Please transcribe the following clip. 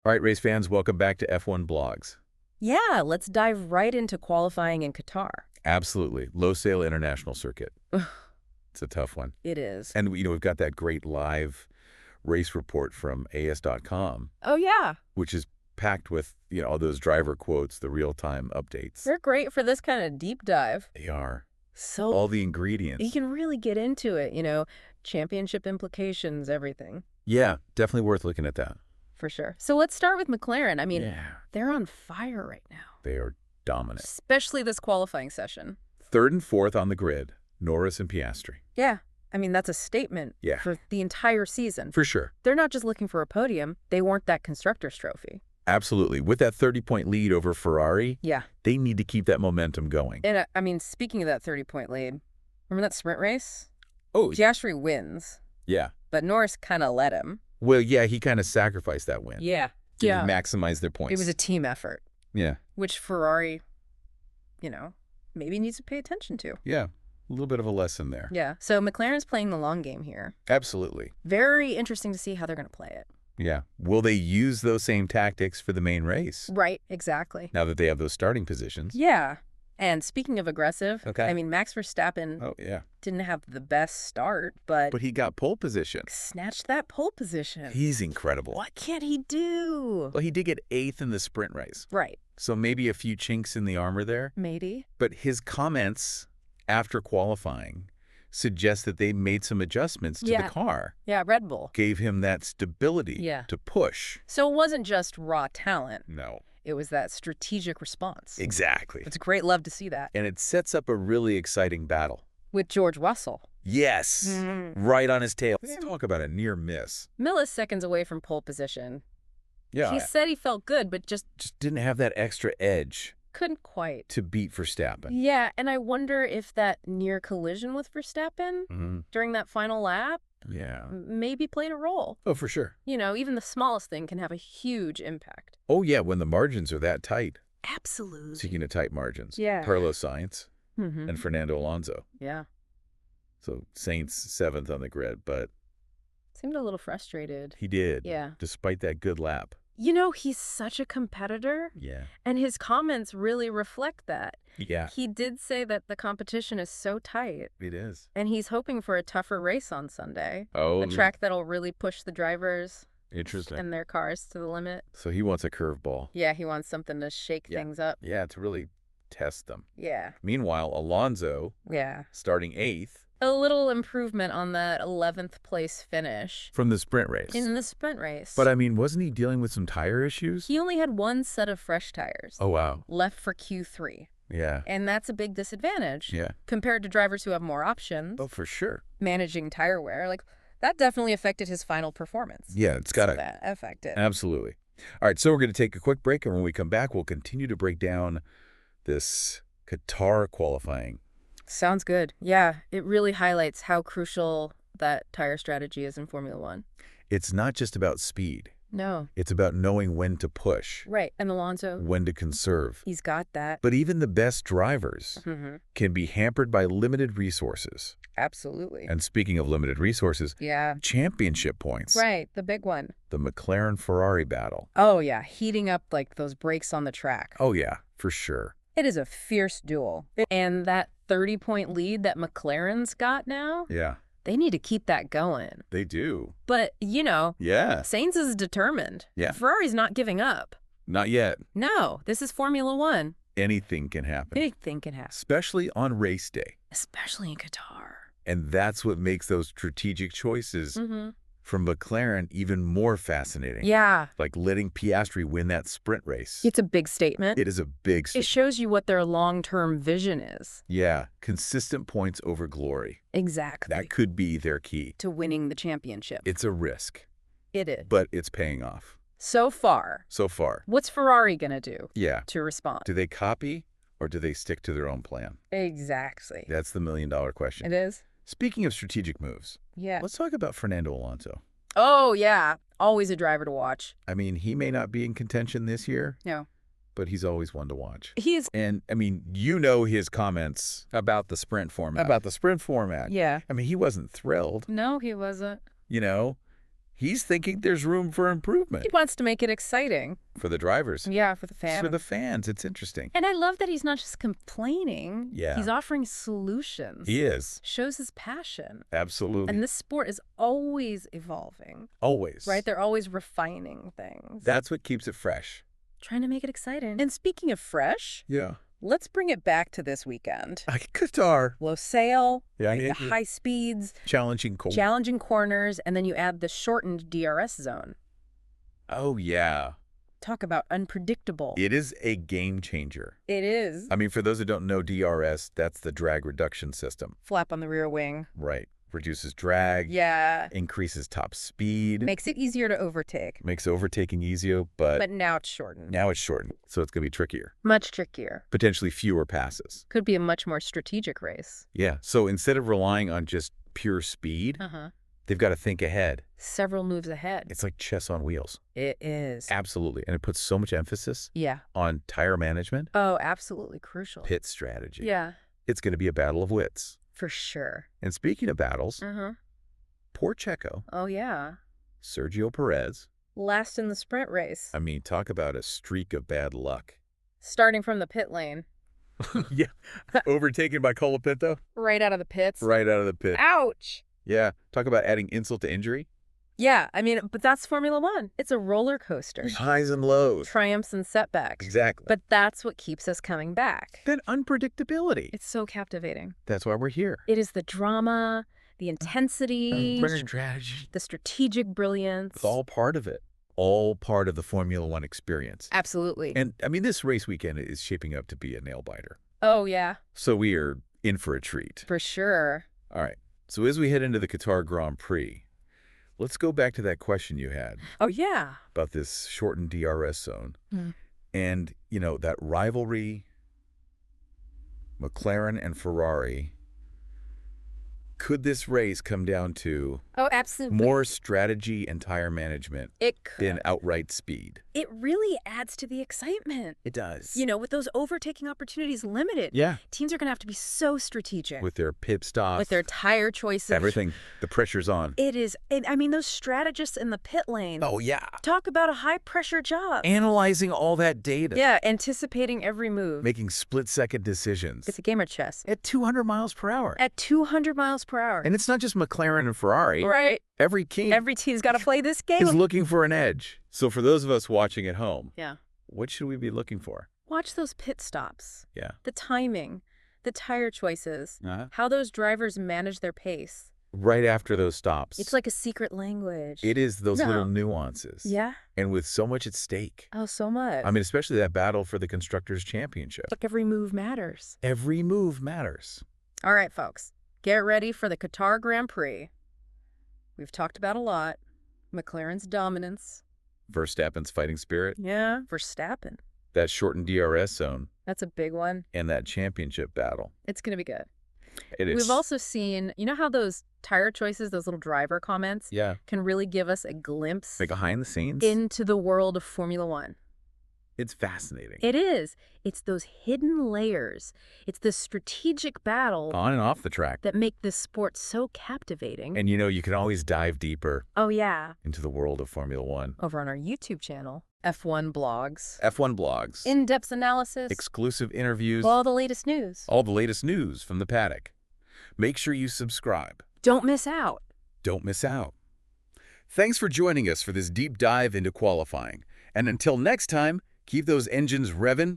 All right, race fans, welcome back to F1 Blogs. Yeah, let's dive right into qualifying in Qatar. Absolutely. Low-sail international circuit. It's a tough one. It is. And, we've got that great live race report from AS.com. Oh, yeah. Which is packed with, all those driver quotes, the real-time updates. They're great for this kind of deep dive. They are. So all the ingredients. You can really get into it, championship implications, everything. Yeah, definitely worth looking at that. For sure. So let's start with McLaren. Yeah. They're on fire right now. They are dominant. Especially this qualifying session. Third and fourth on the grid, Norris and Piastri. Yeah. That's a statement for the entire season. For sure. They're not just looking for a podium. They want that Constructors' trophy. Absolutely. With that 30-point lead over Ferrari, yeah, they need to keep that momentum going. And, speaking of that 30-point lead, remember that sprint race? Oh. Piastri wins. Yeah. But Norris kind of let him. Well, yeah, he kind of sacrificed that win. Yeah. To maximize their points. It was a team effort. Yeah. Which Ferrari, maybe needs to pay attention to. Yeah. A little bit of a lesson there. Yeah. So McLaren's playing the long game here. Absolutely. Very interesting to see how they're going to play it. Yeah. Will they use those same tactics for the main race? Right. Exactly. Now that they have those starting positions. Yeah. And speaking of aggressive, okay. Max Verstappen didn't have the best start, but he got pole position. Snatched that pole position. He's incredible. What can't he do? Well, he did get 8th in the sprint race. Right. So maybe a few chinks in the armor there. Maybe. But his comments after qualifying suggest that they made some adjustments to the car. Yeah, Red Bull. Gave him that stability to push. So it wasn't just raw talent. No. It was that strategic response. Exactly. It's great love to see that. And it sets up a really exciting battle. With George Russell. Yes. Right on his tail. Let's talk about a near miss. Milliseconds away from pole position. Yeah. He said he felt good, but just didn't have that extra edge. Couldn't quite. To beat Verstappen. Yeah, and I wonder if that near collision with Verstappen during that final lap maybe played a role. Oh, for sure. Even the smallest thing can have a huge impact. Oh, yeah, when the margins are that tight. Absolutely. Speaking of tight margins. Yeah. Carlos Sainz and Fernando Alonso. Yeah. So Sainz 7th on the grid, but... Seemed a little frustrated. He did. Yeah. Despite that good lap. He's such a competitor. Yeah. And his comments really reflect that. Yeah. He did say that the competition is so tight. It is. And he's hoping for a tougher race on Sunday. Oh. A track that'll really push the drivers. Interesting. And their cars to the limit. So he wants a curveball. Yeah, he wants something to shake things up. Yeah, to really test them. Yeah. Meanwhile, Alonso. Yeah. Starting 8th. A little improvement on that 11th place finish. From the sprint race. In the sprint race. But, wasn't he dealing with some tire issues? He only had one set of fresh tires. Oh, wow. Left for Q3. Yeah. And that's a big disadvantage. Yeah. Compared to drivers who have more options. Oh, for sure. Managing tire wear. That definitely affected his final performance. Yeah, it's got to. That affected. Absolutely. All right, so we're going to take a quick break, and when we come back, we'll continue to break down this Qatar qualifying. Sounds good. Yeah, it really highlights how crucial that tire strategy is in Formula One. It's not just about speed. No. It's about knowing when to push. Right, and Alonso. When to conserve. He's got that. But even the best drivers can be hampered by limited resources. Absolutely. And speaking of limited resources, championship points. Right, the big one. The McLaren-Ferrari battle. Oh, yeah, heating up those brakes on the track. Oh, yeah, for sure. It is a fierce duel. And that 30-point lead that McLaren's got now? Yeah. They need to keep that going. They do. But, Yeah. Sainz is determined. Yeah. Ferrari's not giving up. Not yet. No, this is Formula One. Anything can happen. Anything can happen. Especially on race day. Especially in Qatar. And that's what makes those strategic choices from McLaren even more fascinating. Yeah. Like letting Piastri win that sprint race. It's a big statement. It is a big statement. It shows you what their long-term vision is. Yeah. Consistent points over glory. Exactly. That could be their key. To winning the championship. It's a risk. It is. But it's paying off. So far. So far. What's Ferrari going to do? Yeah. To respond? Do they copy or do they stick to their own plan? Exactly. That's the million-dollar question. It is. Speaking of strategic moves, let's talk about Fernando Alonso. Oh, yeah. Always a driver to watch. He may not be in contention this year. No. But he's always one to watch. He's... And, his comments... About the sprint format. About the sprint format. Yeah. He wasn't thrilled. No, he wasn't. He's thinking there's room for improvement. He wants to make it exciting. For the drivers. Yeah, for the fans. For the fans. It's interesting. And I love that he's not just complaining. Yeah. He's offering solutions. He is. Shows his passion. Absolutely. And this sport is always evolving. Always. Right? They're always refining things. That's what keeps it fresh. Trying to make it exciting. And speaking of fresh, Yeah. let's bring it back to this weekend. Qatar. Low sail, Yeah, the high speeds, challenging corners, and then you add the shortened DRS zone. Oh, yeah. Talk about unpredictable. It is a game changer. It is. I mean, for those who don't know DRS, that's the drag reduction system. Flap on the rear wing. Right. Reduces drag. Yeah. Increases top speed. Makes it easier to overtake. Makes overtaking easier, but now it's shortened. Now it's shortened, so it's going to be trickier. Much trickier. Potentially fewer passes. Could be a much more strategic race. Yeah, so instead of relying on just pure speed, they've got to think ahead. Several moves ahead. It's like chess on wheels. It is. Absolutely, and it puts so much emphasis on tire management. Oh, absolutely crucial. Pit strategy. Yeah. It's going to be a battle of wits. For sure. And speaking of battles, poor Checo. Oh, yeah. Sergio Perez. Last in the sprint race. I mean, talk about a streak of bad luck. Starting from the pit lane. Yeah. Overtaken by Colapinto. Right out of the pits. Right out of the pit. Ouch. Yeah. Talk about adding insult to injury. Yeah. I mean, but that's Formula One. It's a roller coaster. There's highs and lows. Triumphs and setbacks. Exactly. But that's what keeps us coming back. That unpredictability. It's so captivating. That's why we're here. It is the drama, the intensity, strategy, the strategic brilliance. It's all part of it. All part of the Formula One experience. Absolutely. And, I mean, this race weekend is shaping up to be a nail-biter. Oh, yeah. So we are in for a treat. For sure. All right. So as we head into the Qatar Grand Prix, let's go back to that question you had. Oh, yeah. About this shortened DRS zone. And, you know, that rivalry, McLaren and Ferrari, could this race come down to more strategy and tire management than outright speed? It really adds to the excitement. It does. You know, with those overtaking opportunities limited, teams are going to have to be so strategic. With their pit stops. With their tire choices. Everything. The pressure's on. It is. I mean, those strategists in the pit lane. Oh, yeah. Talk about a high-pressure job. Analyzing all that data. Yeah, anticipating every move. Making split-second decisions. It's a game of chess. At 200 miles per hour. At 200 miles per hour. And it's not just McLaren and Ferrari. Right. Every team's got to play this game. Is looking for an edge. So for those of us watching at home, yeah, what should we be looking for? Watch those pit stops. Yeah. The timing, the tire choices, how those drivers manage their pace. Right after those stops. It's like a secret language. It is those little nuances. Yeah. And with so much at stake. Oh, so much. I mean, especially that battle for the Constructors' Championship. Like every move matters. Every move matters. All right, folks. Get ready for the Qatar Grand Prix. We've talked about a lot. McLaren's dominance. Verstappen's fighting spirit. Yeah, Verstappen. That shortened DRS zone. That's a big one. And that championship battle. It's going to be good. It is. We've also seen, you know how those tire choices, those little driver comments, can really give us a glimpse like behind the scenes into the world of Formula One. It's fascinating. It is. It's those hidden layers. It's the strategic battle on and off the track that make this sport so captivating. And you know, you can always dive deeper. Oh, yeah. Into the world of Formula One. Over on our YouTube channel, F1 Blogs. F1 Blogs. In-depth analysis. Exclusive interviews. All the latest news. All the latest news from the paddock. Make sure you subscribe. Don't miss out. Don't miss out. Thanks for joining us for this deep dive into qualifying. And until next time, keep those engines revving